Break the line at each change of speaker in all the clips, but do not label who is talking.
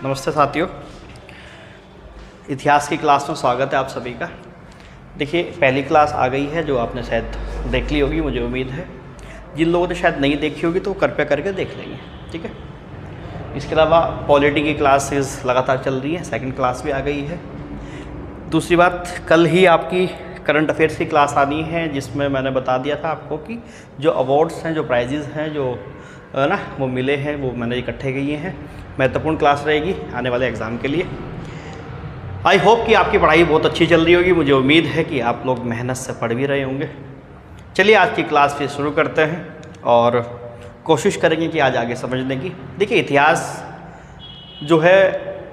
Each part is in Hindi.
नमस्ते साथियों, इतिहास की क्लास में स्वागत है आप सभी का। देखिए, पहली क्लास आ गई है जो आपने शायद देख ली होगी, मुझे उम्मीद है। जिन लोगों ने शायद नहीं देखी होगी तो कृपया करके देख लेंगे, ठीक है। इसके अलावा पॉलिटी की क्लासेस लगातार चल रही है, सेकंड क्लास भी आ गई है। दूसरी बात, कल ही आपकी करंट अफेयर्स की क्लास आनी है जिसमें मैंने बता दिया था आपको कि जो अवार्ड्स हैं, जो प्राइजेज़ हैं, जो ना वो मिले हैं, वो मैंने इकट्ठे किए हैं। महत्वपूर्ण क्लास रहेगी आने वाले एग्ज़ाम के लिए। आई होप कि आपकी पढ़ाई बहुत अच्छी चल रही होगी। मुझे उम्मीद है कि आप लोग मेहनत से पढ़ भी रहे होंगे। चलिए आज की क्लास फिर शुरू करते हैं और कोशिश करेंगे कि आज आगे समझने की। देखिए, इतिहास जो है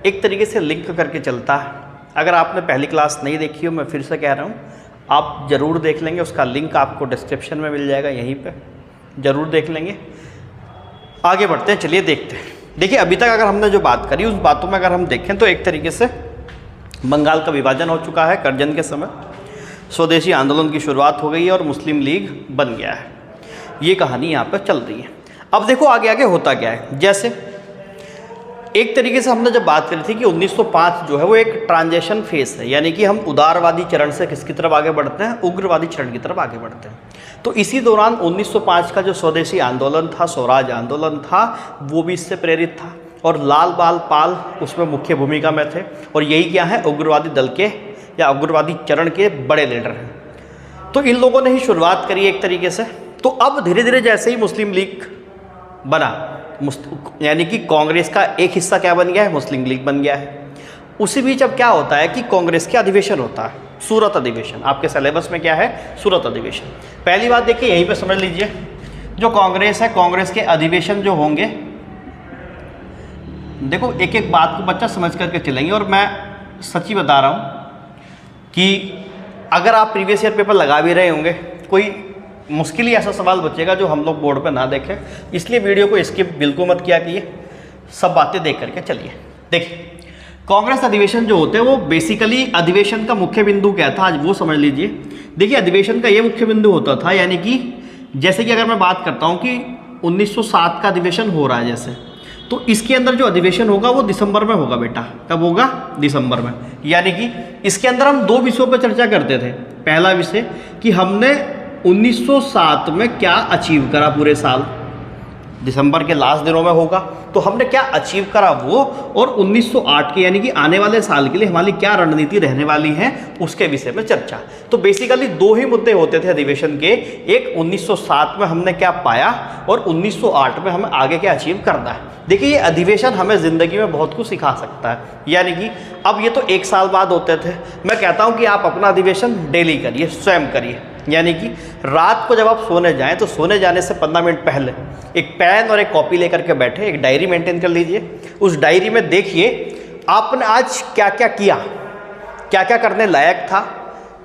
एक तरीके से लिंक करके चलता है। अगर आपने पहली क्लास नहीं देखी हो, मैं फिर से कह रहा हूँ, आप ज़रूर देख लेंगे। उसका लिंक आपको डिस्क्रिप्शन में मिल जाएगा, यहीं पे ज़रूर देख लेंगे। आगे बढ़ते हैं, चलिए देखते हैं। देखिए, अभी तक अगर हमने जो बात करी उस बातों में अगर हम देखें तो एक तरीके से बंगाल का विभाजन हो चुका है करजन के समय, स्वदेशी आंदोलन की शुरुआत हो गई है और मुस्लिम लीग बन गया है। ये कहानी यहाँ पर चल रही है। अब देखो आगे आगे होता क्या है। जैसे एक तरीके से हमने जब बात करी थी कि 1905 जो है वो एक ट्रांजिशन फेस है, यानी कि हम उदारवादी चरण से किसकी तरफ आगे बढ़ते हैं, उग्रवादी चरण की तरफ आगे बढ़ते हैं। तो इसी दौरान 1905 का जो स्वदेशी आंदोलन था, स्वराज आंदोलन था, वो भी इससे प्रेरित था और लाल बाल पाल उसमें मुख्य भूमिका में थे। और यही क्या है, उग्रवादी दल के या उग्रवादी चरण के बड़े लीडर हैं। तो इन लोगों ने ही शुरुआत करी एक तरीके से। तो अब धीरे धीरे जैसे ही मुस्लिम लीग बना, यानी कि कांग्रेस का एक हिस्सा क्या बन गया है, मुस्लिम लीग बन गया है। उसी बीच अब क्या होता है कि कांग्रेस के अधिवेशन होता है, सूरत अधिवेशन। आपके सिलेबस में क्या है, सूरत अधिवेशन। पहली बात देखिए, यहीं पे समझ लीजिए, जो कांग्रेस है, कांग्रेस के अधिवेशन जो होंगे, देखो एक एक बात को बच्चा समझ करके चलेंगे। और मैं सच्ची बता रहा हूँ कि अगर आप प्रीवियस ईयर पेपर लगा भी रहे होंगे, कोई मुश्किल ही ऐसा सवाल बचेगा जो हम लोग बोर्ड पे ना देखें। इसलिए वीडियो को स्किप बिल्कुल मत किया कीजिए, सब बातें देख करके चलिए। देखिए, कांग्रेस अधिवेशन जो होते हैं वो बेसिकली अधिवेशन का मुख्य बिंदु क्या था, आज वो समझ लीजिए। देखिए, अधिवेशन का ये मुख्य बिंदु होता था, यानी कि जैसे कि अगर मैं बात करता हूँ कि 1907 का अधिवेशन हो रहा है जैसे, तो इसके अंदर जो अधिवेशन होगा वो दिसंबर में होगा बेटा। कब होगा, दिसंबर में। यानी कि इसके अंदर हम दो विषयों पर चर्चा करते थे। पहला विषय कि हमने 1907 में क्या अचीव करा पूरे साल, दिसंबर के लास्ट दिनों में होगा, तो हमने क्या अचीव करा वो, और 1908 के यानी कि आने वाले साल के लिए हमारी क्या रणनीति रहने वाली है उसके विषय में चर्चा। तो बेसिकली दो ही मुद्दे होते थे अधिवेशन के, एक 1907 में हमने क्या पाया और 1908 में हमें आगे क्या अचीव करना है। देखिए, ये अधिवेशन हमें ज़िंदगी में बहुत कुछ सिखा सकता है। यानी कि अब ये तो एक साल बाद होते थे, मैं कहता हूँ कि आप अपना अधिवेशन डेली करिए, स्वयं करिए। यानी कि रात को जब आप सोने जाएं तो सोने जाने से 15 मिनट पहले एक पेन और एक कॉपी लेकर के बैठे, एक डायरी मेंटेन कर लीजिए। उस डायरी में देखिए आपने आज क्या क्या किया, क्या क्या करने लायक था,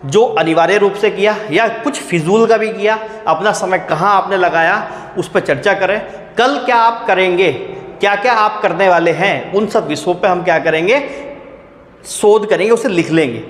जो अनिवार्य रूप से किया या कुछ फिजूल का भी किया, अपना समय कहाँ आपने लगाया, उस पर चर्चा करें। कल क्या आप करेंगे, क्या क्या आप करने वाले हैं, उन सब विषयों पे हम क्या करेंगे, शोध करेंगे, उसे लिख लेंगे।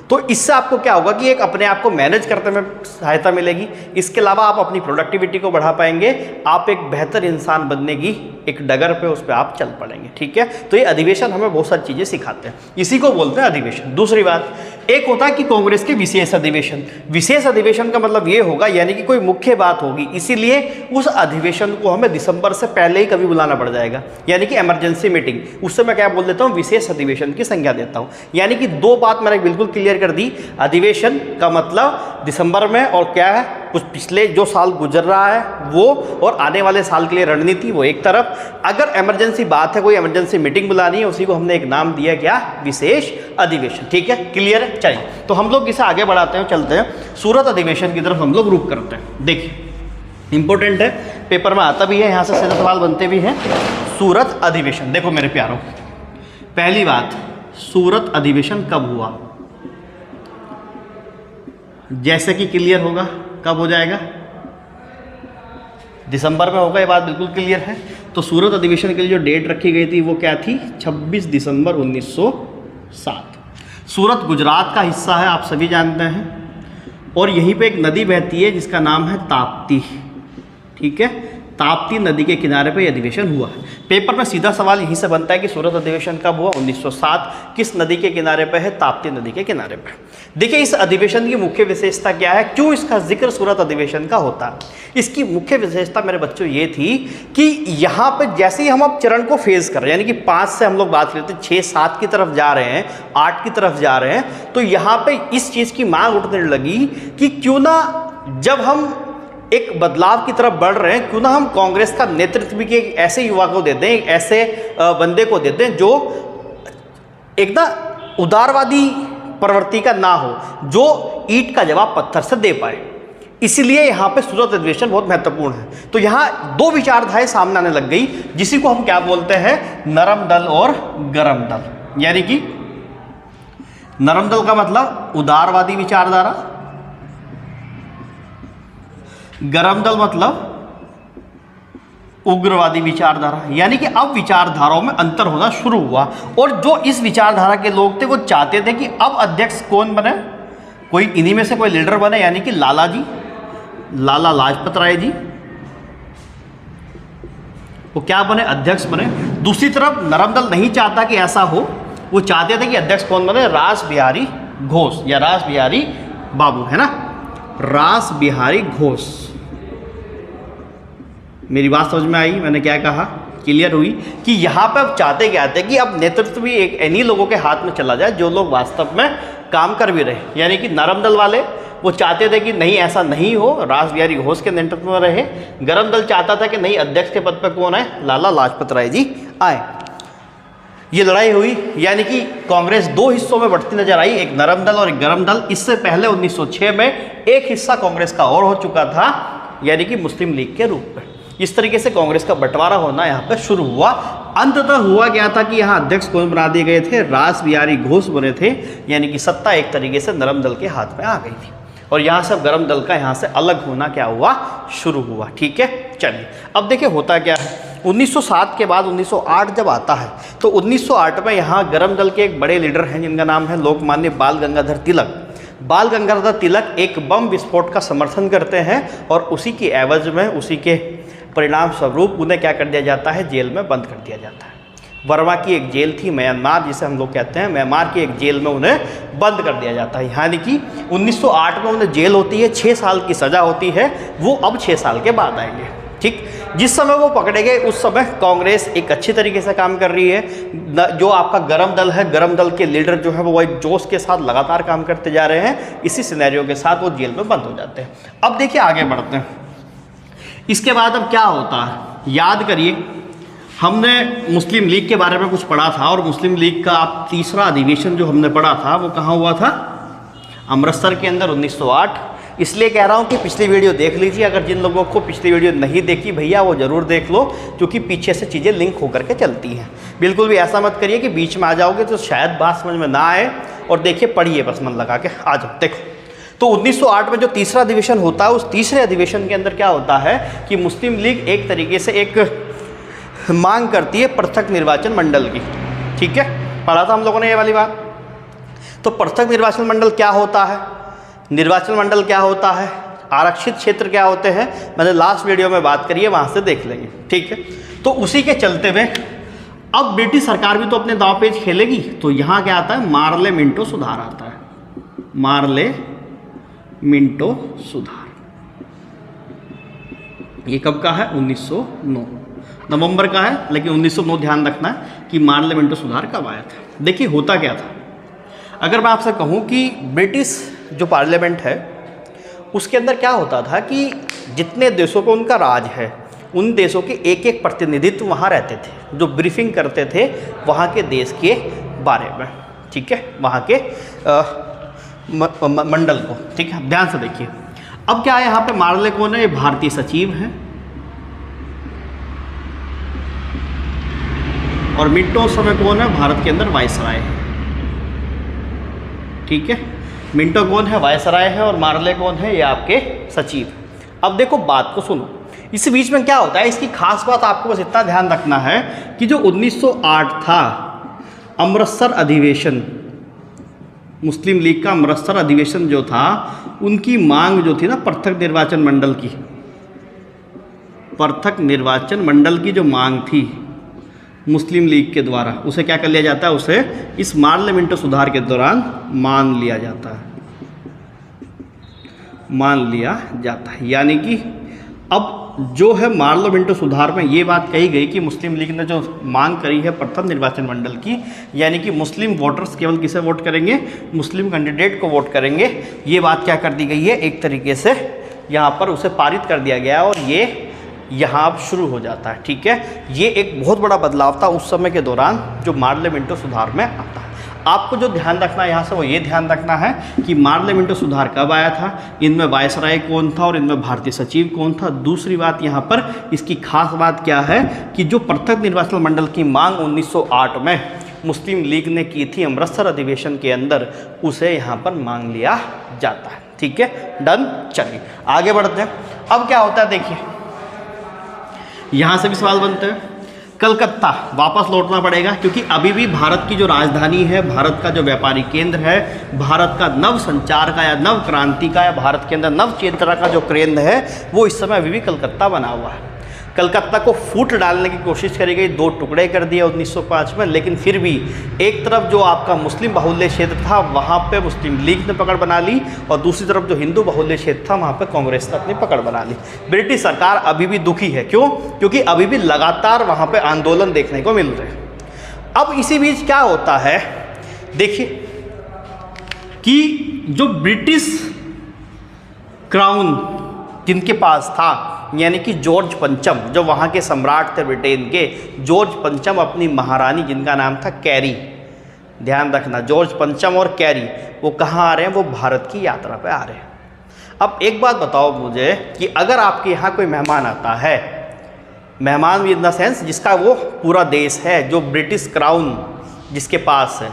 तो इससे आपको क्या होगा कि एक अपने आप को मैनेज करने में सहायता मिलेगी। इसके अलावा आप अपनी प्रोडक्टिविटी को बढ़ा पाएंगे, आप एक बेहतर इंसान बनने की एक डगर पे उस पर आप चल पड़ेंगे, ठीक है। तो ये अधिवेशन हमें बहुत सारी चीज़ें सिखाते हैं, इसी को बोलते हैं अधिवेशन। दूसरी बात, एक होता है कि कांग्रेस के विशेष अधिवेशन। विशेष अधिवेशन का मतलब ये होगा यानी कि कोई मुख्य बात होगी, इसीलिए उस अधिवेशन को हमें दिसंबर से पहले ही कभी बुलाना पड़ जाएगा, यानी कि इमरजेंसी मीटिंग। उससे मैं क्या बोल देता हूँ, विशेष अधिवेशन की संज्ञा देता हूँ। यानी कि दो बात मैंने बिल्कुल क्लियर कर दी, अधिवेशन का मतलब दिसंबर में, और क्या है, कुछ पिछले जो साल गुजर रहा है वो, और आने वाले साल के लिए रणनीति, वो एक तरफ। अगर इमरजेंसी बात है, कोई इमरजेंसी मीटिंग बुलानी है, उसी को हमने एक नाम दिया, क्या, विशेष अधिवेशन, ठीक है, क्लियर है। चलिए, तो हम लोग इसे आगे बढ़ाते हैं, चलते हैं सूरत अधिवेशन की तरफ हम लोग रुक करते हैं। देखिए, इंपॉर्टेंट है, पेपर में आता भी है, यहाँ से सीधे सवाल बनते भी हैं। सूरत अधिवेशन, देखो मेरे प्यारों, पहली बात, सूरत अधिवेशन कब हुआ, जैसे कि क्लियर होगा, कब हो जाएगा, दिसंबर में होगा, ये बात बिल्कुल क्लियर है। तो सूरत अधिवेशन के लिए जो डेट रखी गई थी वो क्या थी, 26 दिसंबर 1907। सूरत गुजरात का हिस्सा है, आप सभी जानते हैं, और यहीं पे एक नदी बहती है जिसका नाम है ताप्ती, ठीक है। ताप्ती नदी के किनारे पर यह अधिवेशन हुआ। पेपर में सीधा सवाल यहीं से बनता है कि सूरत अधिवेशन कब हुआ? 1907। किस नदी के किनारे पर है? ताप्ती नदी के किनारे पर। देखिए इस अधिवेशन की मुख्य विशेषता क्या है, क्यों इसका जिक्र सूरत अधिवेशन का होता है? इसकी मुख्य विशेषता मेरे बच्चों ये थी कि यहाँ पर जैसे ही हम अब चरण को फेज कर रहे हैं, यानी कि 5 से हम लोग बात करते हैं 6, 7 की तरफ जा रहे हैं, 8 की तरफ जा रहे हैं, तो यहाँ पे इस चीज़ की मांग उठने लगी कि क्यों ना जब हम एक बदलाव की तरफ बढ़ रहे हैं, क्यों ना हम कांग्रेस का नेतृत्व भी एक ऐसे युवा को दे दें, एक ऐसे बंदे को दे दें जो एक ना उदारवादी प्रवृत्ति का ना हो, जो ईंट का जवाब पत्थर से दे पाए। इसलिए यहाँ पे सूरत अधिवेशन बहुत महत्वपूर्ण है। तो यहाँ 2 विचारधाराएं सामने आने लग गई, जिसी को हम क्या बोलते हैं? नरम दल और गरम दल। यानी कि नरम दल का मतलब उदारवादी विचारधारा, गरम दल मतलब उग्रवादी विचारधारा। यानी कि अब विचारधाराओं में अंतर होना शुरू हुआ, और जो इस विचारधारा के लोग थे वो चाहते थे कि अब अध्यक्ष कौन बने, कोई इन्हीं में से कोई लीडर बने, यानी कि लाला लाजपत राय जी वो क्या बने? अध्यक्ष बने। दूसरी तरफ नरम दल नहीं चाहता कि ऐसा हो, वो चाहते थे कि अध्यक्ष कौन बने? रास बिहारी घोष या रास बिहारी बाबू, है ना, रास बिहारी घोष। मेरी बात समझ में आई? मैंने क्या कहा? क्लियर हुई कि यहाँ पे अब चाहते क्या थे कि अब नेतृत्व भी एक इन्हीं लोगों के हाथ में चला जाए जो लोग वास्तव में काम कर भी रहे। यानी कि नरम दल वाले वो चाहते थे कि नहीं ऐसा नहीं हो, रास बिहारी घोष के नेतृत्व में रहे। गरम दल चाहता था कि नहीं, अध्यक्ष के पद पर कौन है? लाला लाजपत राय जी आए। ये लड़ाई हुई, यानी कि कांग्रेस 2 हिस्सों में बढ़ती नजर आई, एक नरम दल और एक गरम दल। इससे पहले 1906 में एक हिस्सा कांग्रेस का और हो चुका था, यानी कि मुस्लिम लीग के रूप में। इस तरीके से कांग्रेस का बंटवारा होना यहाँ पर शुरू हुआ। अंततः हुआ क्या था कि यहाँ अध्यक्ष कौन बना दिए गए थे? रास बिहारी घोष बने थे, यानी कि सत्ता एक तरीके से नरम दल के हाथ में आ गई थी, और यहाँ से गरम दल का यहाँ से अलग होना क्या हुआ? शुरू हुआ। ठीक है, चलिए अब देखिए होता क्या है। 1907 के बाद 1908 जब आता है, तो 1908 में यहाँ गरम दल के एक बड़े लीडर हैं जिनका नाम है लोकमान्य बाल गंगाधर तिलक। बाल गंगाधर तिलक एक बम विस्फोट का समर्थन करते हैं, और उसी की एवज में, उसी के परिणाम स्वरूप उन्हें क्या कर दिया जाता है? जेल में बंद कर दिया जाता है। वर्मा की एक जेल थी, म्यांमार जिसे हम लोग कहते हैं, म्यांमार की एक जेल में उन्हें बंद कर दिया जाता है। यानी कि 1908 में उन्हें जेल होती है, 6 साल की सज़ा होती है। वो अब 6 साल के बाद आएंगे। ठीक, जिस समय वो पकड़े गए उस समय कांग्रेस एक अच्छी तरीके से काम कर रही है। जो आपका गरम दल है, गरम दल के लीडर जो है वो एक जोश के साथ लगातार काम करते जा रहे हैं। इसी सिनेरियो के साथ वो जेल में बंद हो जाते हैं। अब देखिए आगे बढ़ते हैं। इसके बाद अब क्या होता है? याद करिए, हमने मुस्लिम लीग के बारे में कुछ पढ़ा था, और मुस्लिम लीग का आप तीसरा अधिवेशन जो हमने पढ़ा था वो कहाँ हुआ था? अमृतसर के अंदर 1908। इसलिए कह रहा हूँ कि पिछली वीडियो देख लीजिए। अगर जिन लोगों को पिछली वीडियो नहीं देखी भैया वो ज़रूर देख लो, क्योंकि पीछे से चीज़ें लिंक होकर के चलती हैं। बिल्कुल भी ऐसा मत करिए कि बीच में आ जाओगे तो शायद बात समझ में ना आए। और देखिए, पढ़िए बस मन लगा के, आ जाओ। देखो, तो 1908 में जो तीसरा अधिवेशन होता है, उस तीसरे अधिवेशन के अंदर क्या होता है कि मुस्लिम लीग एक तरीके से एक मांग करती है पृथक निर्वाचन मंडल की। ठीक है, पढ़ा था हम लोगों ने ये वाली बात। तो पृथक निर्वाचन मंडल क्या होता है? निर्वाचन मंडल क्या होता है? आरक्षित क्षेत्र क्या होते हैं? मैंने लास्ट वीडियो में बात करी है, वहाँ से देख लेंगे। ठीक है, तो उसी के चलते हुए अब ब्रिटिश सरकार भी तो अपने दांव पेच खेलेगी। तो यहाँ क्या आता है? मार्ले मिंटो सुधार आता है। मार्ले मिंटो सुधार, ये कब का है? 1909 नवंबर का है, लेकिन 1909 ध्यान रखना है कि मार्ले मिंटो सुधार कब आया था। देखिए होता क्या था, अगर मैं आपसे कहूँ कि ब्रिटिश जो पार्लियामेंट है उसके अंदर क्या होता था कि जितने देशों को उनका राज है, उन देशों के एक एक प्रतिनिधित्व वहाँ रहते थे, जो ब्रीफिंग करते थे वहाँ के देश के बारे में। ठीक है, वहाँ के मंडल को। ठीक है, ध्यान से देखिए। अब क्या है यहाँ पे? मार्ले कौन है? ये भारतीय सचिव हैं, और मिंटो समय कौन है? भारत के अंदर वायसराय है। ठीक है, मिंटो कौन है? वायसराय है, और मार्ले कौन है? ये आपके सचिव। अब देखो बात को सुनो, इस बीच में क्या होता है, इसकी खास बात आपको बस इतना ध्यान रखना है कि जो 1908 था अमृतसर अधिवेशन, मुस्लिम लीग का अमृतसर अधिवेशन जो था, उनकी मांग जो थी ना पृथक निर्वाचन मंडल की, पृथक निर्वाचन मंडल की जो मांग थी मुस्लिम लीग के द्वारा, उसे क्या कर लिया जाता है, उसे इस पार्लियामेंट सुधार के दौरान मान लिया जाता है, मान लिया जाता है। यानी कि अब जो है पार्लियामेंट सुधार में ये बात कही गई कि मुस्लिम लीग ने जो मांग करी है प्रथम निर्वाचन मंडल की, यानी कि मुस्लिम वोटर्स केवल किसे वोट करेंगे, मुस्लिम कैंडिडेट को वोट करेंगे, ये बात क्या कर दी गई है, एक तरीके से यहाँ पर उसे पारित कर दिया गया और ये यहाँ शुरू हो जाता है। ठीक है, ये एक बहुत बड़ा बदलाव था उस समय के दौरान जो पार्लियामेंट सुधार में आता है। आपको जो ध्यान रखना है यहाँ से वो ये ध्यान रखना है कि पार्लियामेंट सुधार कब आया था, इनमें वायसराय कौन था और इनमें भारतीय सचिव कौन था। दूसरी बात यहाँ पर इसकी खास बात क्या है कि जो पृथक निर्वाचन मंडल की मांग 1908 में मुस्लिम लीग ने की थी अमृतसर अधिवेशन के अंदर, उसे यहाँ पर मांग लिया जाता है। ठीक है, डन। चलिए आगे बढ़ते हैं। अब क्या होता है देखिए, यहाँ से भी सवाल बनते हैं। कलकत्ता वापस लौटना पड़ेगा क्योंकि अभी भी भारत की जो राजधानी है, भारत का जो व्यापारी केंद्र है, भारत का नव संचार का या नव क्रांति का या भारत के अंदर नव चेतना का जो केंद्र है, वो इस समय अभी भी कलकत्ता बना हुआ है। कलकत्ता को फूट डालने की कोशिश करी गई, 2 टुकड़े कर दिए 1905 में, लेकिन फिर भी एक तरफ जो आपका मुस्लिम बाहुल्य क्षेत्र था वहाँ पे मुस्लिम लीग ने पकड़ बना ली और दूसरी तरफ जो हिंदू बाहुल्य क्षेत्र था वहाँ पे कांग्रेस ने अपनी पकड़ बना ली। ब्रिटिश सरकार अभी भी दुखी है, क्यों? क्योंकि अभी भी लगातार वहाँ पे आंदोलन देखने को मिल रहे हैं। अब इसी बीच क्या होता है देखिए कि जो ब्रिटिश क्राउन जिनके पास था, यानी कि जॉर्ज पंचम, जो वहाँ के सम्राट थे ब्रिटेन के, जॉर्ज पंचम अपनी महारानी जिनका नाम था कैरी, ध्यान रखना जॉर्ज पंचम और कैरी, वो कहाँ आ रहे हैं, वो भारत की यात्रा पे आ रहे हैं। अब एक बात बताओ मुझे कि अगर आपके यहाँ कोई मेहमान आता है, मेहमान इन द सेंस जिसका वो पूरा देश है, जो ब्रिटिश क्राउन जिसके पास है,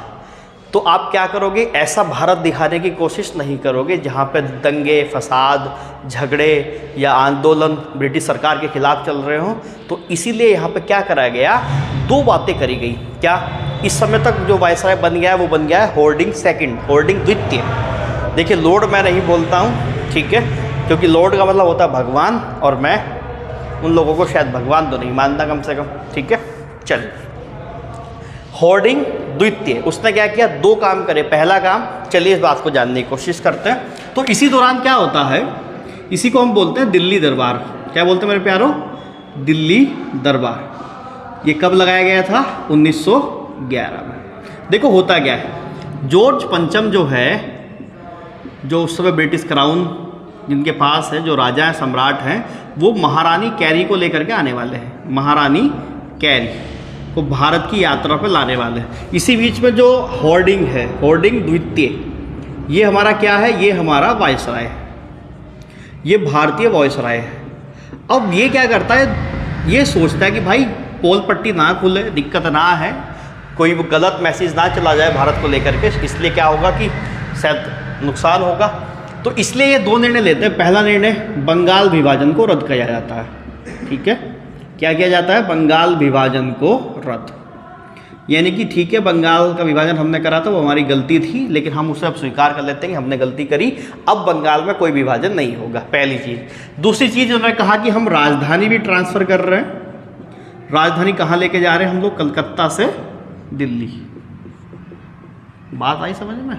तो आप क्या करोगे, ऐसा भारत दिखाने की कोशिश नहीं करोगे जहाँ पे दंगे फसाद झगड़े या आंदोलन ब्रिटिश सरकार के खिलाफ चल रहे हों। तो इसीलिए यहाँ पे क्या करा गया, 2 बातें करी गई। क्या? इस समय तक जो वायसराय बन गया है वो बन गया है होर्डिंग सेकंड, होर्डिंग द्वितीय। देखिए लॉर्ड मैं नहीं बोलता हूँ, ठीक है, क्योंकि लॉर्ड का मतलब होता है भगवान और मैं उन लोगों को शायद भगवान तो नहीं मानता कम से कम। ठीक है, चलिए होर्डिंग द्वितीय, उसने क्या किया, 2 काम करे। पहला काम, चलिए इस बात को जानने की कोशिश करते हैं। तो इसी दौरान क्या होता है, इसी को हम बोलते हैं दिल्ली दरबार। क्या बोलते हैं मेरे प्यारों, दिल्ली दरबार। ये कब लगाया गया था, 1911 में। देखो होता क्या है, जॉर्ज पंचम जो है, जो उस समय ब्रिटिश क्राउन जिनके पास है, जो राजा हैं सम्राट हैं, वो महारानी कैरी को लेकर के आने वाले हैं। महारानी कैरी को भारत की यात्रा पर लाने वाले हैं। इसी बीच में जो होर्डिंग है, होर्डिंग द्वितीय, ये हमारा क्या है, ये हमारा वायसराय है, ये भारतीय वायसराय है। अब ये क्या करता है, ये सोचता है कि भाई पोल पट्टी ना खुले, दिक्कत ना है, कोई गलत मैसेज ना चला जाए भारत को लेकर के, इसलिए क्या होगा कि शायद नुकसान होगा। तो इसलिए ये 2 निर्णय लेते हैं। पहला निर्णय, बंगाल विभाजन को रद्द किया जाता है। ठीक है, क्या किया जाता है, बंगाल विभाजन को रद्द, यानी कि ठीक है बंगाल का विभाजन हमने करा था, वो हमारी गलती थी, लेकिन हम उसे अब स्वीकार कर लेते हैं कि हमने गलती करी, अब बंगाल में कोई विभाजन नहीं होगा। पहली चीज़। दूसरी चीज़ उन्होंने कहा कि हम राजधानी भी ट्रांसफ़र कर रहे हैं। राजधानी कहाँ लेके जा रहे हैं हम लोग, कलकत्ता से दिल्ली। बात आई समझ में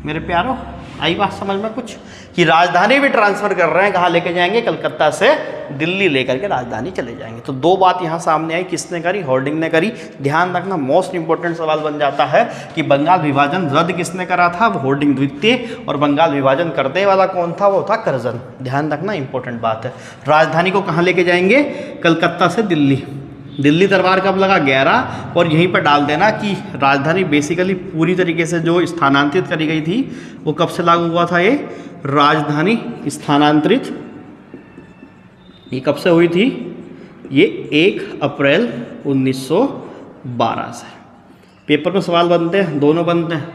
मेरे प्यारों, आई बात समझ में कुछ, कि राजधानी भी ट्रांसफ़र कर रहे हैं, कहाँ लेके जाएंगे, कलकत्ता से दिल्ली लेकर के राजधानी चले जाएंगे। तो 2 बात यहाँ सामने आई, किसने करी, होर्डिंग ने करी। ध्यान रखना, मोस्ट इंपॉर्टेंट सवाल बन जाता है कि बंगाल विभाजन रद्द किसने करा था, वो होर्डिंग द्वितीय, और बंगाल विभाजन करने वाला कौन था, वो था कर्जन। ध्यान रखना, इंपॉर्टेंट बात है। राजधानी को कहाँ लेके जाएंगे, कलकत्ता से दिल्ली। दिल्ली दरबार कब लगा, 11, और यहीं पर डाल देना कि राजधानी बेसिकली पूरी तरीके से जो स्थानांतरित करी गई थी वो कब से लागू हुआ था, ये राजधानी स्थानांतरित ये कब से हुई थी, ये 1 अप्रैल 1912 से। पेपर में सवाल बनते हैं, दोनों बनते हैं।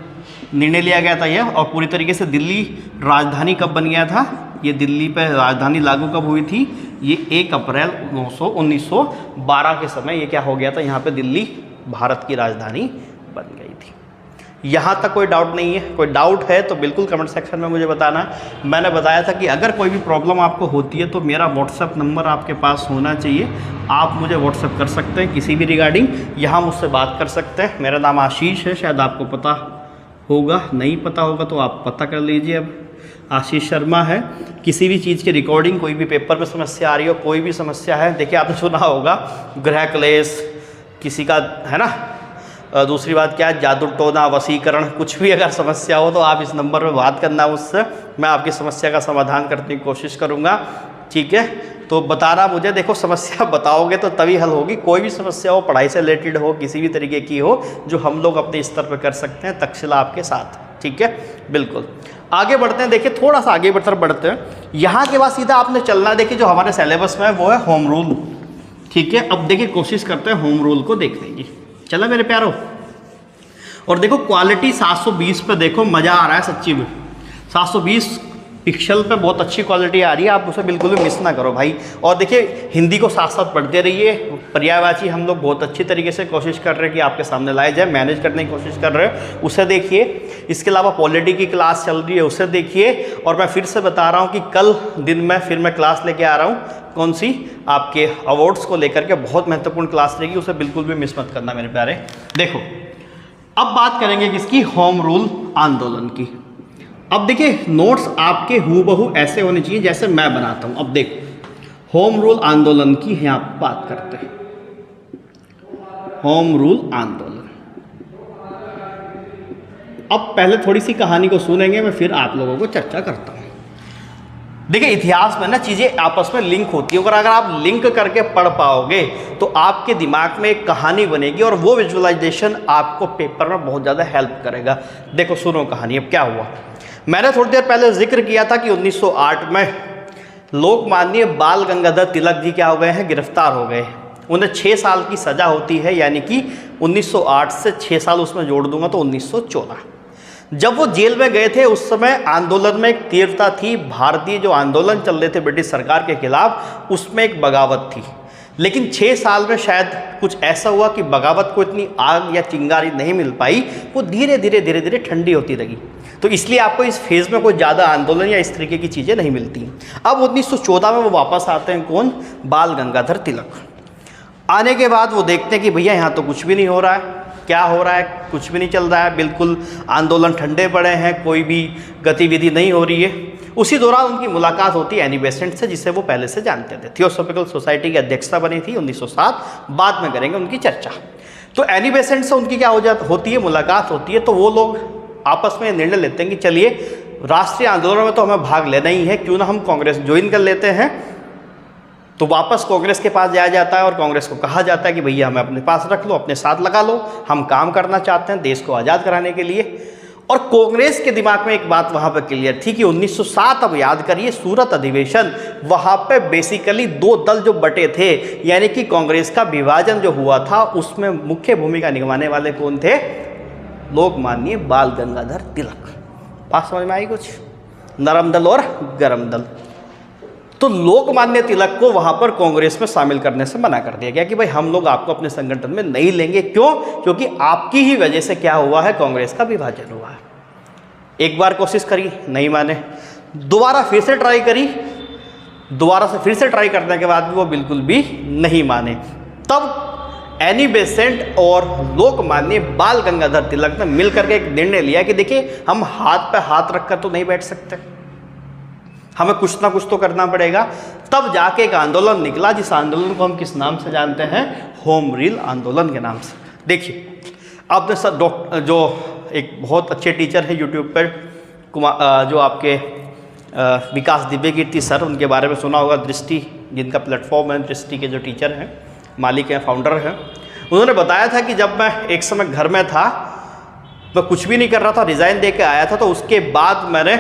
निर्णय लिया गया था यह, और पूरी तरीके से दिल्ली राजधानी कब बन गया था, ये दिल्ली पर राजधानी लागू कब हुई थी, ये 1 अप्रैल 1912 के समय ये क्या हो गया था, यहाँ पे दिल्ली भारत की राजधानी बन गई थी। यहाँ तक कोई डाउट नहीं है? कोई डाउट है तो बिल्कुल कमेंट सेक्शन में मुझे बताना। मैंने बताया था कि अगर कोई भी प्रॉब्लम आपको होती है तो मेरा व्हाट्सएप नंबर आपके पास होना चाहिए, आप मुझे व्हाट्सएप कर सकते हैं किसी भी रिगार्डिंग, यहाँ मुझसे बात कर सकते हैं। मेरा नाम आशीष है, शायद आपको पता होगा, नहीं पता होगा तो आप पता कर लीजिए। अब आशीष शर्मा है। किसी भी चीज़ की रिकॉर्डिंग, कोई भी पेपर में समस्या आ रही हो, कोई भी समस्या है, देखिए आपने सुना होगा ग्रह क्लेश किसी का, है ना, दूसरी बात क्या है, जादू टोना, वशीकरण, कुछ भी अगर समस्या हो तो आप इस नंबर पर बात करना मुझसे, मैं आपकी समस्या का समाधान करने की कोशिश करूँगा। ठीक है, तो बताना मुझे, देखो समस्या बताओगे तो तभी हल होगी। कोई भी समस्या हो, पढ़ाई से रिलेटेड हो, किसी भी तरीके की हो, जो हम लोग अपने स्तर पर कर सकते हैं, तक्षशिला आपके साथ। ठीक है, बिल्कुल आगे बढ़ते हैं। देखिए थोड़ा सा आगे बढ़ते हैं, यहाँ के बाद सीधा आपने चलना। देखिए जो हमारे सिलेबस में है वो है होम रूल। ठीक है, अब देखिए कोशिश करते हैं होम रूल को देखने की। चला मेरे प्यारो, और देखो क्वालिटी 720 पे देखो, मज़ा आ रहा है सच्ची में। 720 पिक्सल पे बहुत अच्छी क्वालिटी आ रही है, आप उसे बिल्कुल भी मिस ना करो भाई। और देखिए हिंदी को साथ साथ पढ़ते रहिए। पर्यायवाची हम लोग बहुत अच्छी तरीके से कोशिश कर रहे हैं कि आपके सामने लाए जाए, मैनेज करने की कोशिश कर रहे हैं, उसे देखिए। इसके अलावा पॉलिटी की क्लास चल रही है, उसे देखिए। और मैं फिर से बता रहा हूँ कि कल दिन में फिर मैं क्लास लेके आ रहा हूँ, कौन सी, आपके अवार्ड्स को लेकर के, बहुत महत्वपूर्ण क्लास रहेगी, उसे बिल्कुल भी मिस मत करना मेरे प्यारे। देखो अब बात करेंगे किसकी, होम रूल आंदोलन की। अब देखिए नोट्स आपके हूबहू ऐसे होने चाहिए जैसे मैं बनाता हूं। अब देखो होम रूल आंदोलन की यहाँ बात करते हैं। होम रूल आंदोलन, अब पहले थोड़ी सी कहानी को सुनेंगे, मैं फिर आप लोगों को चर्चा करता हूं। देखिए इतिहास में ना चीज़ें आपस में लिंक होती है, और अगर आप लिंक करके पढ़ पाओगे तो आपके दिमाग में एक कहानी बनेगी, और वो विजुअलाइजेशन आपको पेपर में बहुत ज़्यादा हेल्प करेगा। देखो सुनो कहानी। अब क्या हुआ, मैंने थोड़ी देर पहले जिक्र किया था कि 1908 में लोकमान्य बाल गंगाधर तिलक जी क्या हो गए हैं, गिरफ्तार हो गए। उन्हें 6 साल की सज़ा होती है, यानी कि 1908 से 6 साल उसमें जोड़ दूंगा तो 1914। जब वो जेल में गए थे उस समय आंदोलन में एक तीव्रता थी। भारतीय जो आंदोलन चल रहे थे ब्रिटिश सरकार के खिलाफ, उसमें एक बगावत थी। लेकिन 6 साल में शायद कुछ ऐसा हुआ कि बगावत को इतनी आग या चिंगारी नहीं मिल पाई, वो धीरे धीरे ठंडी होती रही। तो इसलिए आपको इस फेज़ में कोई ज़्यादा आंदोलन या इस तरीके की चीज़ें नहीं मिलती। अब 1914 में वो वापस आते हैं, कौन, बाल गंगाधर तिलक। आने के बाद वो देखते हैं कि भैया यहाँ तो कुछ भी नहीं हो रहा है। क्या हो रहा है, कुछ भी नहीं चल रहा है, बिल्कुल आंदोलन ठंडे पड़े हैं, कोई भी गतिविधि नहीं हो रही है। उसी दौरान उनकी मुलाकात होती है एनी बेसेंट से, जिसे वो पहले से जानते थे। थियोसॉफिकल सोसाइटी की अध्यक्षता बनी थी 1907, बाद में करेंगे उनकी चर्चा। तो एनी बेसेंट से उनकी क्या होती है, मुलाकात होती है। तो वो लोग आपस में निर्णय लेते हैं कि चलिए राष्ट्रीय आंदोलन में तो हमें भाग लेना ही है, क्यों ना हम कांग्रेस ज्वाइन कर लेते हैं। तो वापस कांग्रेस के पास जाया जाता है और कांग्रेस को कहा जाता है कि भैया हमें अपने पास रख लो, अपने साथ लगा लो, हम काम करना चाहते हैं देश को आज़ाद कराने के लिए। और कांग्रेस के दिमाग में एक बात वहाँ पर क्लियर थी कि 1907, अब याद करिए सूरत अधिवेशन, वहाँ पे बेसिकली 2 दल जो बटे थे, यानी कि कांग्रेस का विभाजन जो हुआ था, उसमें मुख्य भूमिका निभाने वाले कौन थे, लोकमान्य बाल गंगाधर तिलक। बात समझ में आई कुछ, नरम दल और गरम दल। तो लोकमान्य तिलक को वहाँ पर कांग्रेस में शामिल करने से मना कर दिया गया कि भाई हम लोग आपको अपने संगठन में नहीं लेंगे। क्यों, क्योंकि आपकी ही वजह से क्या हुआ है, कांग्रेस का विभाजन हुआ है। एक बार कोशिश करी, नहीं माने, दोबारा फिर से ट्राई करी, दोबारा से फिर से ट्राई करने के बाद भी वो बिल्कुल भी नहीं माने। तब एनी बेसेंट और लोकमान्य बाल गंगाधर तिलक ने मिलकर के एक निर्णय लिया कि देखिए हम हाथ पे हाथ रखकर तो नहीं बैठ सकते, हमें कुछ ना कुछ तो करना पड़ेगा। तब जाके एक आंदोलन निकला, जिस आंदोलन को हम किस नाम से जानते हैं, होम रूल आंदोलन के नाम से। देखिए आपने सब जो एक बहुत अच्छे टीचर है यूट्यूब पर, जो आपके विकास दिव्य कीर्ति सर, उनके बारे में सुना होगा, दृष्टि जिनका प्लेटफॉर्म है, दृष्टि के जो टीचर हैं, मालिक हैं, फाउंडर हैं। उन्होंने बताया था कि जब मैं एक समय घर में था, मैं कुछ भी नहीं कर रहा था, रिज़ाइन दे के आया था, तो उसके बाद मैंने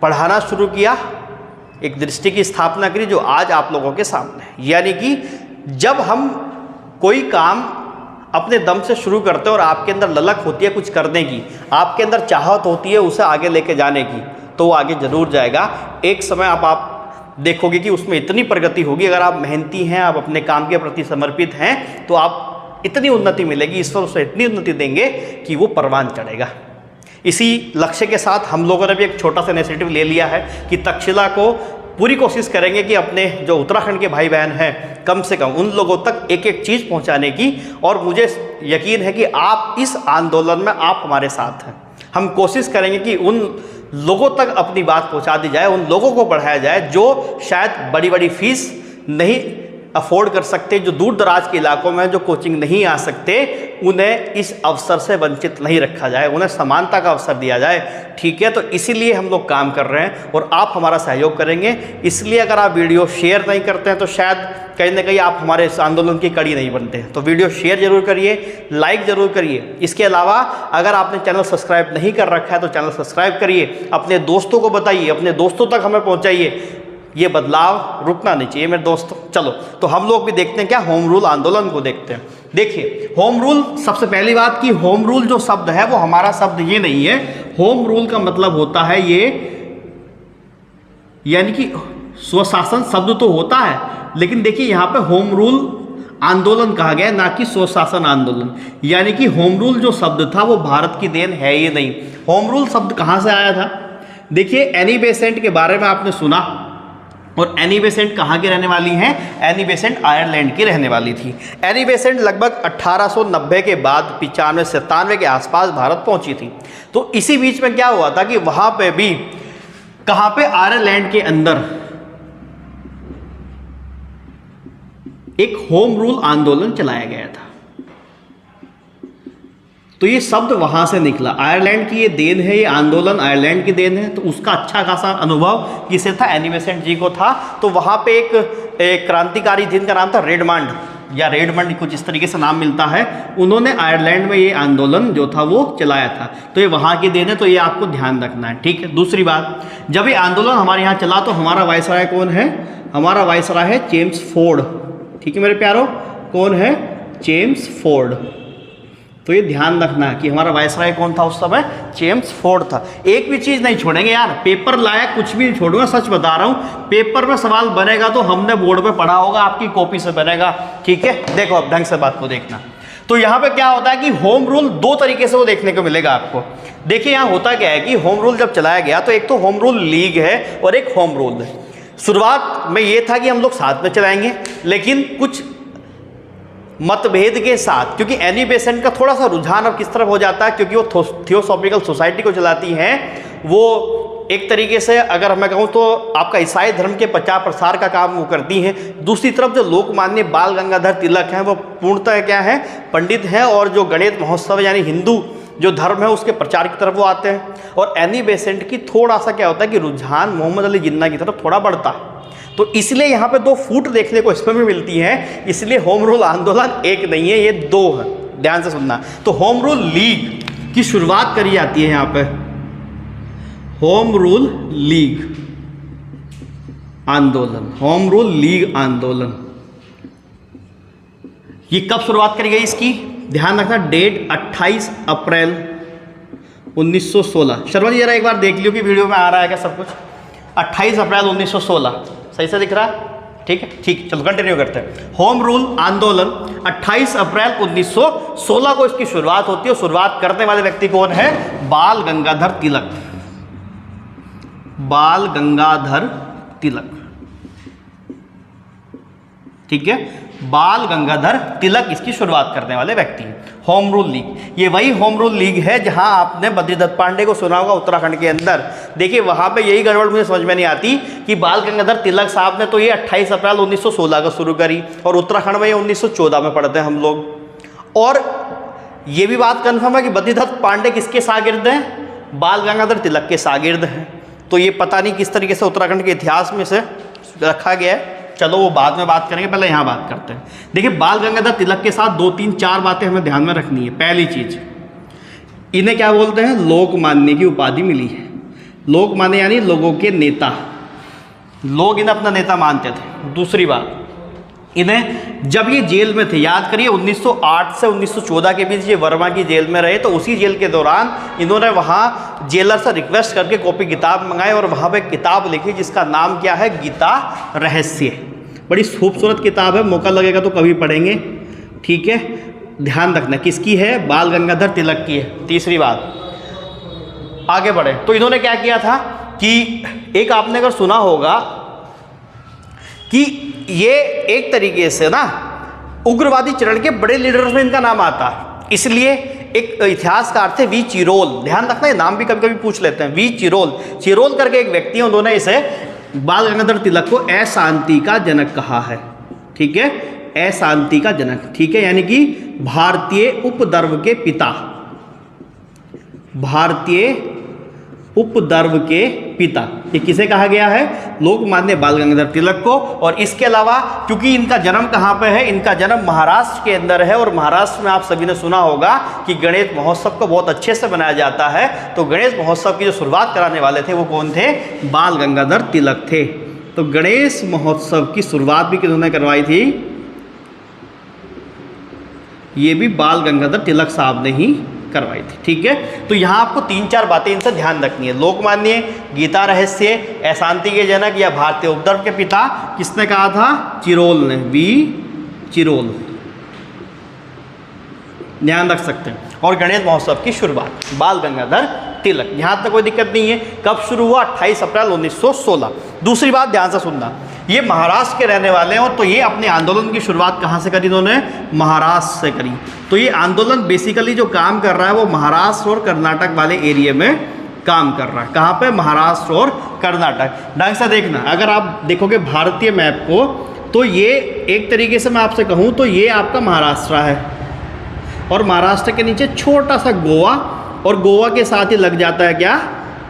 पढ़ाना शुरू किया, एक दृष्टि की स्थापना करी जो आज आप लोगों के सामने है। यानी कि जब हम कोई काम अपने दम से शुरू करते हैं और आपके अंदर ललक होती है कुछ करने की, आपके अंदर चाहत होती है उसे आगे लेके जाने की, तो वो आगे जरूर जाएगा। एक समय आप देखोगे कि उसमें इतनी प्रगति होगी, अगर आप मेहनती हैं, आप अपने काम के प्रति समर्पित हैं, तो आप इतनी उन्नति मिलेगी, ईश्वर उसे इतनी उन्नति देंगे कि वो परवान चढ़ेगा। इसी लक्ष्य के साथ हम लोगों ने भी एक छोटा सा इनिशिएटिव ले लिया है कि तक्षशिला को पूरी कोशिश करेंगे कि अपने जो उत्तराखंड के भाई बहन हैं कम से कम उन लोगों तक एक एक चीज़ पहुंचाने की, और मुझे यकीन है कि आप इस आंदोलन में आप हमारे साथ हैं। हम कोशिश करेंगे कि उन लोगों तक अपनी बात पहुंचा दी जाए, उन लोगों को बढ़ाया जाए जो शायद बड़ी बड़ी फीस नहीं अफोर्ड कर सकते, जो दूर दराज के इलाकों में जो कोचिंग नहीं आ सकते, उन्हें इस अवसर से वंचित नहीं रखा जाए, उन्हें समानता का अवसर दिया जाए। ठीक है, तो इसीलिए हम लोग काम कर रहे हैं और आप हमारा सहयोग करेंगे। इसलिए अगर आप वीडियो शेयर नहीं करते हैं तो शायद कहीं ना कहीं आप हमारे इस आंदोलन की कड़ी नहीं बनते हैं। तो वीडियो शेयर जरूर करिए, लाइक जरूर करिए। इसके अलावा अगर आपने चैनल सब्सक्राइब नहीं कर रखा है तो चैनल सब्सक्राइब करिए, अपने दोस्तों को बताइए, अपने दोस्तों तक हमें पहुँचाइए। ये बदलाव रुकना नहीं चाहिए मेरे दोस्तों। चलो तो हम लोग भी देखते हैं क्या, होम रूल आंदोलन को देखते हैं। देखिए होम रूल, सबसे पहली बात कि होम रूल जो शब्द है वो हमारा शब्द ये नहीं है। होम रूल का मतलब होता है ये, यानी कि स्वशासन शब्द तो होता है, लेकिन देखिए यहाँ पे होम रूल आंदोलन कहा गया, ना कि स्वशासन आंदोलन। यानी कि होम रूल जो शब्द था वो भारत की देन है ही नहीं। होम रूल शब्द कहाँ से आया था? देखिए एनी बेसेंट के बारे में आपने सुना, और एनी बेसेंट कहाँ की रहने वाली हैं? एनी बेसेंट आयरलैंड की रहने वाली थी। एनी बेसेंट लगभग 1890 के बाद 95-97 के आसपास भारत पहुंची थी। तो इसी बीच में क्या हुआ था कि वहां पे भी, कहाँ पे? आयरलैंड के अंदर एक होम रूल आंदोलन चलाया गया था। तो ये शब्द वहां से निकला, आयरलैंड की ये देन है, ये आंदोलन आयरलैंड की देन है। तो उसका अच्छा खासा अनुभव किसे था? एनी बेसेंट जी को था। तो वहां पे एक क्रांतिकारी जिनका नाम था रेडमंड, या रेडमंड कुछ इस तरीके से नाम मिलता है, उन्होंने आयरलैंड में ये आंदोलन जो था वो चलाया था। तो ये वहाँ की देन है, तो ये आपको ध्यान रखना है। ठीक है, दूसरी बात, जब ये आंदोलन हमारे यहाँ चला तो हमारा वायसराय कौन है? हमारा वायसराय है जेम्स फोर्ड। ठीक है मेरे प्यारों, कौन है? James Ford. तो ये ध्यान रखना कि हमारा वायसराय कौन था उस समय? जेम्स फोर्ड था। एक भी चीज़ नहीं छोड़ेंगे यार, पेपर लायक कुछ भी नहीं छोड़ूंगा, सच बता रहा हूँ। पेपर में सवाल बनेगा तो हमने बोर्ड पे पढ़ा होगा, आपकी कॉपी से बनेगा। ठीक है, देखो अब ढंग से बात को देखना। तो यहाँ पे क्या होता है कि होम रूल दो तरीके से वो देखने को मिलेगा आपको। देखिए यहाँ होता क्या है कि होम रूल जब चलाया गया तो एक तो होम रूल लीग है और एक होम रूल है। शुरुआत में ये था कि हम लोग साथ में चलाएंगे, लेकिन कुछ मतभेद के साथ, क्योंकि एनी बेसेंट का थोड़ा सा रुझान अब किस तरफ हो जाता है, क्योंकि वो थियोसॉफिकल सोसाइटी को चलाती हैं। वो एक तरीके से अगर मैं कहूँ तो आपका ईसाई धर्म के प्रचार प्रसार का काम वो करती हैं। दूसरी तरफ जो लोकमान्य बाल गंगाधर तिलक हैं वो पूर्णतः क्या है? पंडित हैं, और जो गणेश महोत्सव यानी हिंदू जो धर्म है उसके प्रचार की तरफ वो आते हैं। और एनी बेसेंट की थोड़ा सा क्या होता है कि रुझान मोहम्मद अली जिन्ना की तरफ थोड़ा बढ़ता है। तो इसलिए यहाँ पे दो फूट देखने को इसमें भी मिलती हैं। इसलिए होम रूल आंदोलन एक नहीं है, ये दो है, ध्यान से सुनना। तो होम रूल लीग की शुरुआत करी जाती है यहाँ पे, होम रूल लीग आंदोलन, होम रूल लीग आंदोलन। ये कब शुरुआत करी गई इसकी? ध्यान रखना, डेट 28 अप्रैल 1916। शर्मा जी जरा एक बार देख लियो कि वीडियो में आ रहा है क्या सब कुछ। 28 अप्रैल 1916 सही से दिख रहा है? ठीक है, ठीक, चलो कंटिन्यू करते हैं। होम रूल आंदोलन 28 अप्रैल 1916 को इसकी शुरुआत होती है। शुरुआत करने वाले व्यक्ति कौन है? बाल गंगाधर तिलक। बाल गंगाधर तिलक, ठीक है, बाल गंगाधर तिलक इसकी शुरुआत करने वाले व्यक्ति हैं। होम रूल लीग, ये वही होम रूल लीग है जहां आपने बद्रीदत्त पांडे को सुना होगा उत्तराखंड के अंदर। देखिए वहां पे यही गड़बड़ मुझे समझ में नहीं आती कि बाल गंगाधर तिलक साहब ने तो ये 28 अप्रैल 1916 को शुरू करी, और उत्तराखंड में ये 1914 में पढ़ते हैं हम लोग। और ये भी बात कन्फर्म है कि बद्रीदत्त पांडे किसके शागिर्द हैं? बाल गंगाधर तिलक के शागिर्द हैं। तो ये पता नहीं किस तरीके से उत्तराखंड के इतिहास में से रखा गया है, चलो वो बाद में बात करेंगे, पहले यहाँ बात करते हैं। देखिए बाल गंगाधर तिलक के साथ 2-3-4 बातें हमें ध्यान में रखनी है। पहली चीज, इन्हें क्या बोलते हैं? लोकमान्य की उपाधि मिली है। लोकमान्य यानी लोगों के नेता, लोग इन्हें अपना नेता मानते थे। दूसरी बात, इन्हें जब ये जेल में थे, याद करिए 1908 से 1914 के बीच ये वर्मा की जेल में रहे, तो उसी जेल के दौरान इन्होंने वहाँ जेलर से रिक्वेस्ट करके कॉपी किताब मंगाई और वहाँ पे किताब लिखी जिसका नाम क्या है? गीता रहस्य। बड़ी खूबसूरत किताब है, मौका लगेगा तो कभी पढ़ेंगे। ठीक है, ध्यान रखना किसकी है, बाल गंगाधर तिलक की है। तीसरी बात, आगे बढ़े तो इन्होंने क्या किया था कि एक आपने अगर सुना होगा कि ये एक तरीके से ना उग्रवादी चरण के बड़े लीडर्स में इनका नाम आता है, इसलिए एक इतिहासकार थे वी चिरोल, ध्यान रखना ये नाम भी कभी कभी पूछ लेते हैं, वी चिरोल करके एक व्यक्ति है, उन्होंने इसे बाल गंगाधर तिलक को अशांति का जनक कहा है। ठीक है, अशांति का जनक, ठीक है, यानी कि भारतीय उपद्रव के पिता, भारतीय उपद्रव के पिता, ये किसे कहा गया है, लोकमान्य बाल गंगाधर तिलक को। और इसके अलावा क्योंकि इनका जन्म कहाँ पे है, इनका जन्म महाराष्ट्र के अंदर है, और महाराष्ट्र में आप सभी ने सुना होगा कि गणेश महोत्सव को बहुत अच्छे से मनाया जाता है। तो गणेश महोत्सव की जो शुरुआत कराने वाले थे वो कौन थे, बाल गंगाधर तिलक थे। तो गणेश महोत्सव की शुरुआत भी किन्होंने करवाई थी, ये भी बाल गंगाधर तिलक साहब ने ही करवाई थी। ठीक है, तो यहाँ आपको 3-4 बातें इनसे ध्यान रखनी है। लोकमान्य, गीता रहस्य, अशांति के जनक या भारतीय उपद्रव के पिता, किसने कहा था, चिरोल ने, वी चिरोल, ध्यान रख सकते हैं। और गणेश महोत्सव की शुरुआत बाल गंगाधर तिलक, यहाँ तक कोई दिक्कत नहीं है। कब शुरू हुआ, 28 अप्रैल 1916। दूसरी बात ध्यान से सुनना, ये महाराष्ट्र के रहने वाले हैं, और तो ये अपने आंदोलन की शुरुआत कहाँ से करी इन्होंने, महाराष्ट्र से करी। तो ये आंदोलन बेसिकली जो काम कर रहा है वो महाराष्ट्र और कर्नाटक वाले एरिया में काम कर रहा है। कहाँ पे, महाराष्ट्र और कर्नाटक। ढंग से देखना, अगर आप देखोगे भारतीय मैप को तो ये एक तरीके से मैं आपसे कहूँ तो ये आपका महाराष्ट्र है, और महाराष्ट्र के नीचे छोटा सा गोवा, और गोवा के साथ ही लग जाता है क्या,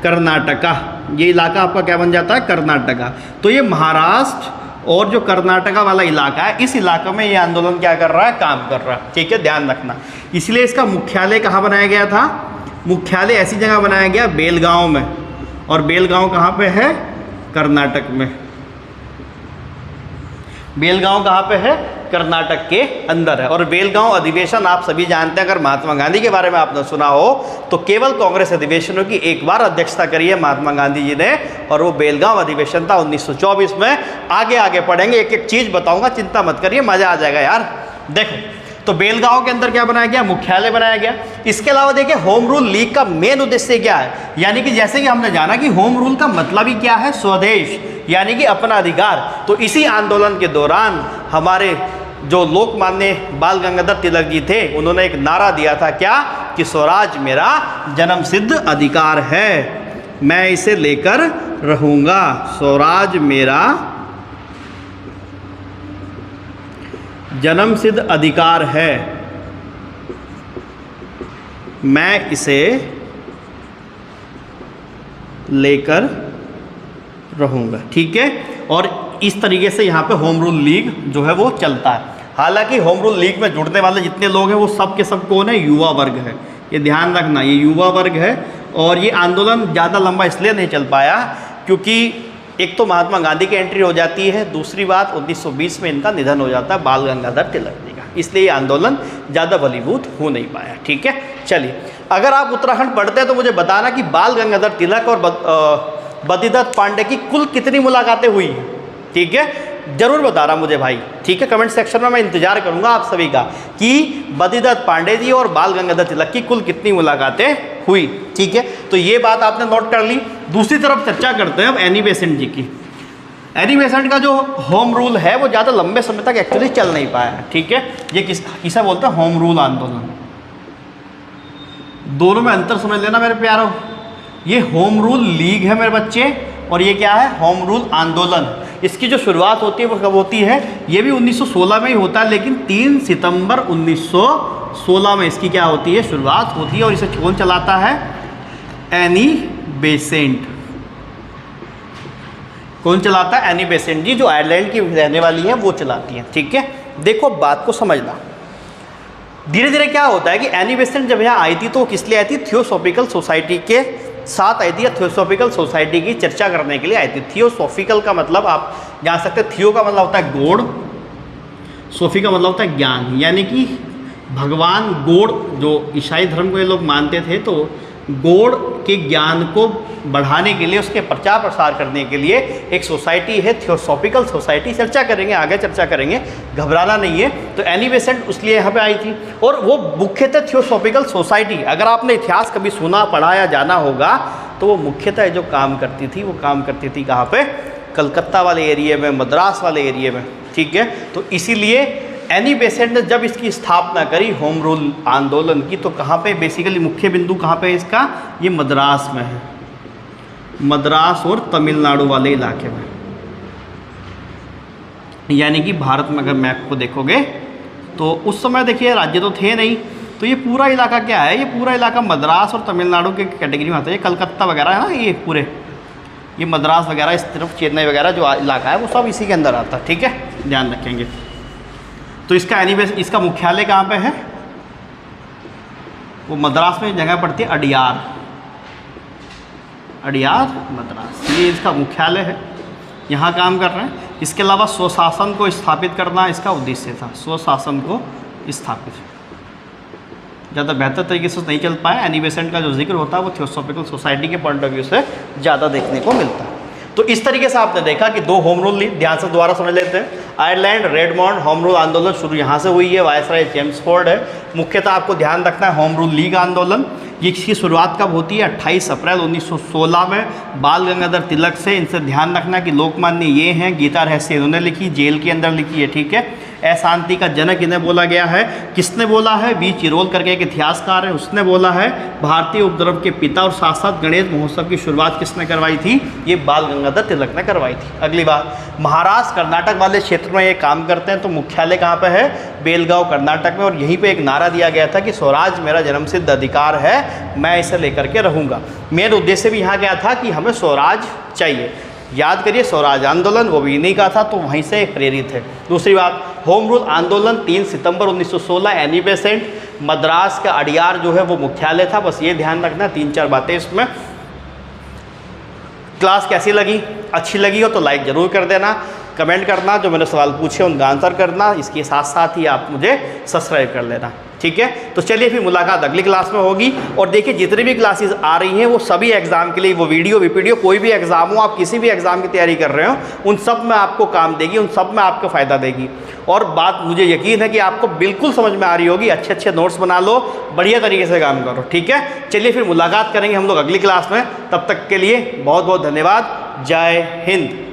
कर्नाटका। ये इलाका आपका क्या बन जाता है, कर्नाटका। तो ये महाराष्ट्र और जो कर्नाटका वाला इलाका है, इस इलाके में ये आंदोलन क्या कर रहा है, काम कर रहा है। ठीक है, ध्यान रखना। इसलिए इसका मुख्यालय कहाँ बनाया गया था, मुख्यालय ऐसी जगह बनाया गया बेलगांव में, और बेलगांव कहाँ पे है, कर्नाटक में। बेलगांव कहाँ पे है, कर्नाटक के अंदर है। और बेलगांव अधिवेशन आप सभी जानते हैं, अगर महात्मा गांधी के बारे में आपने सुना हो तो केवल कांग्रेस अधिवेशनों की एक बार अध्यक्षता करी है महात्मा गांधी जी ने, और वो बेलगांव अधिवेशन था 1924 में। आगे आगे पढ़ेंगे, एक एक चीज़ बताऊंगा, चिंता मत करिए, मज़ा आ जाएगा यार। देखो, तो बेलगांव के अंदर क्या बनाया गया, मुख्यालय बनाया गया। इसके अलावा देखिए होम रूल लीग का मेन उद्देश्य क्या है, यानी कि जैसे कि हमने जाना कि होम रूल का मतलब ही क्या है, स्वदेश, यानी कि अपना अधिकार। तो इसी आंदोलन के दौरान हमारे जो लोकमान्य बाल गंगाधर तिलक जी थे, उन्होंने एक नारा दिया था क्या, कि स्वराज मेरा जन्मसिद्ध अधिकार है, मैं इसे लेकर रहूँगा। स्वराज मेरा जन्मसिद्ध अधिकार है, मैं इसे लेकर रहूँगा। ठीक है, और इस तरीके से यहाँ पे होम रूल लीग जो है वो चलता है। हालांकि होम रूल लीग में जुड़ने वाले जितने लोग हैं वो सब के सब कौन है, युवा वर्ग है। ये ध्यान रखना, ये युवा वर्ग है। और ये आंदोलन ज़्यादा लंबा इसलिए नहीं चल पाया क्योंकि एक तो महात्मा गांधी की एंट्री हो जाती है, दूसरी बात 1920 में इनका निधन हो जाता है बाल गंगाधर तिलक जी का, इसलिए ये आंदोलन ज़्यादा बलीभूत हो नहीं पाया। ठीक है, चलिए, अगर आप उत्तराखंड पढ़ते हैं तो मुझे बताना कि बाल गंगाधर तिलक और बद्रीदत्त पांडे की कुल कितनी मुलाकातें हुई। ठीक है, जरूर बता रहा मुझे भाई। ठीक है, कमेंट सेक्शन में मैं इंतजार करूंगा आप सभी का कि बद्रीदत्त पांडे जी और बाल गंगाधर तिलक की कुल कितनी मुलाकातें हुई। ठीक है, तो ये बात आपने नोट कर ली। दूसरी तरफ चर्चा करते हैं अब एनी बेसेंट जी की। एनी बेसेंट का जो होम रूल है वो ज़्यादा लंबे समय तक एक्चुअली चल नहीं पाया है। ठीक है, ये किसे बोलते हैं, होम रूल आंदोलन। दोनों में अंतर समझ लेना मेरे प्यारों, ये होम रूल लीग है मेरे बच्चे, और ये क्या है, होम रूल आंदोलन। इसकी जो शुरुआत होती है वो कब होती है, ये भी 1916 में ही होता है, लेकिन 3 सितंबर 1916 में इसकी क्या होती है, शुरुआत होती है। और इसे कौन चलाता है, एनी बेसेंट। कौन चलाता है, एनी बेसेंट जी, जो आयरलैंड की रहने वाली है वो चलाती है। ठीक है, देखो बात को समझना, धीरे धीरे क्या होता है कि एनी बेसेंट जब यहाँ आई थी तो किस लिए आई थी, थियोसॉफिकल सोसाइटी के साथ आई थी, या थियोसॉफिकल सोसाइटी की चर्चा करने के लिए आई थी। थियोसॉफिकल का मतलब आप जान सकते हैं, थियो का मतलब होता है गॉड, सोफी का मतलब होता है ज्ञान, यानी कि भगवान गॉड, जो ईसाई धर्म को ये लोग मानते थे, तो गॉड के ज्ञान को बढ़ाने के लिए, उसके प्रचार प्रसार करने के लिए एक सोसाइटी है, थियोसॉफिकल सोसाइटी। चर्चा करेंगे, आगे चर्चा करेंगे, घबराना नहीं है। तो एनी बेसेंट उसलिए यहाँ पे आई थी, और वो मुख्यतः थियोसॉफिकल सोसाइटी, अगर आपने इतिहास कभी सुना पढ़ा या जाना होगा तो वो मुख्यतः जो काम करती थी, वो काम करती थी कहाँ पे? कलकत्ता वाले एरिया में, मद्रास वाले एरिया में, ठीक है। तो इसीलिए एनी बेसेंट ने जब इसकी स्थापना करी होम रूल आंदोलन की, तो कहाँ पे बेसिकली मुख्य बिंदु कहाँ पे इसका? ये मद्रास में है, मद्रास और तमिलनाडु वाले इलाके में। यानी कि भारत में अगर मैप को देखोगे तो उस समय देखिए राज्य तो थे नहीं, तो ये पूरा इलाका क्या है? ये पूरा इलाका मद्रास और तमिलनाडु के कैटेगरी में आता है। ये कलकत्ता वगैरह है ना, ये पूरे ये मद्रास वगैरह, इस तरफ चेन्नई वगैरह जो इलाका है वो सब इसी के अंदर आता है, ठीक है, ध्यान रखेंगे। तो इसका एनीवेज इसका मुख्यालय कहाँ पे है? वो मद्रास में जगह पड़ती है अडियार, अडियार मद्रास, ये इसका मुख्यालय है, यहाँ काम कर रहे हैं। इसके अलावा स्वशासन को स्थापित करना इसका उद्देश्य था, स्वशासन को स्थापित। ज़्यादा बेहतर तरीके से नहीं चल पाया। एनी बेसेंट का जो जिक्र होता है वो थियोसॉफिकल सोसाइटी के पॉइंट ऑफ व्यू से ज़्यादा देखने को मिलता है। तो इस तरीके से आपने देखा कि 2 होम रूल लीग, ध्यान से दोबारा समझ लेते हैं। आयरलैंड रेडमोंड होम रूल आंदोलन शुरू यहाँ से हुई है, वायसराय चेम्सफोर्ड है। मुख्यतः आपको ध्यान रखना है होम रूल लीग आंदोलन, इसकी शुरुआत कब होती है? 28 अप्रैल 1916 में बाल गंगाधर तिलक से। इनसे ध्यान रखना कि लोकमान्य ये हैं, गीता रहस्य इन्होंने लिखी, जेल के अंदर लिखी है, ठीक है। अशांति का जनक इन्हें बोला गया है। किसने बोला है? वी चिरोल करके एक इतिहासकार है, उसने बोला है। भारतीय उपद्रव के पिता और साथ साथ गणेश महोत्सव की शुरुआत किसने करवाई थी? ये बाल गंगाधर तिलक ने करवाई थी। अगली बात, महाराष्ट्र कर्नाटक वाले क्षेत्र में ये काम करते हैं, तो मुख्यालय कहाँ पे है? बेलगांव कर्नाटक में। और यहीं पे एक नारा दिया गया था कि स्वराज मेरा जन्मसिद्ध अधिकार है, मैं इसे लेकर के रहूँगा। मेन उद्देश्य भी यहाँ क्या था कि हमें स्वराज चाहिए। याद करिए, स्वराज आंदोलन वो भी इन्हीं का था, तो वहीं से प्रेरित है। दूसरी बात, होम रूल आंदोलन 3 सितंबर 1916, एनी बेसेंट, मद्रास का अडियार जो है वो मुख्यालय था। बस ये ध्यान रखना, 3-4 बातें इसमें। क्लास कैसी लगी? अच्छी लगी हो तो लाइक ज़रूर कर देना, कमेंट करना, जो मैंने सवाल पूछे उनका आंसर करना, इसके साथ साथ ही आप मुझे सब्सक्राइब कर लेना, ठीक है। तो चलिए फिर मुलाकात अगली क्लास में होगी। और देखिए जितनी भी क्लासेस आ रही हैं वो सभी एग्जाम के लिए, वो वीडियो कोई भी एग्जाम हो, आप किसी भी एग्जाम की तैयारी कर रहे हो, उन सब में आपको काम देगी, उन सब में आपको फ़ायदा देगी। और बात मुझे यकीन है कि आपको बिल्कुल समझ में आ रही होगी। अच्छे अच्छे नोट्स बना लो, बढ़िया तरीके से काम करो, ठीक है। चलिए फिर मुलाकात करेंगे हम लोग अगली क्लास में। तब तक के लिए बहुत बहुत धन्यवाद। जय हिंद।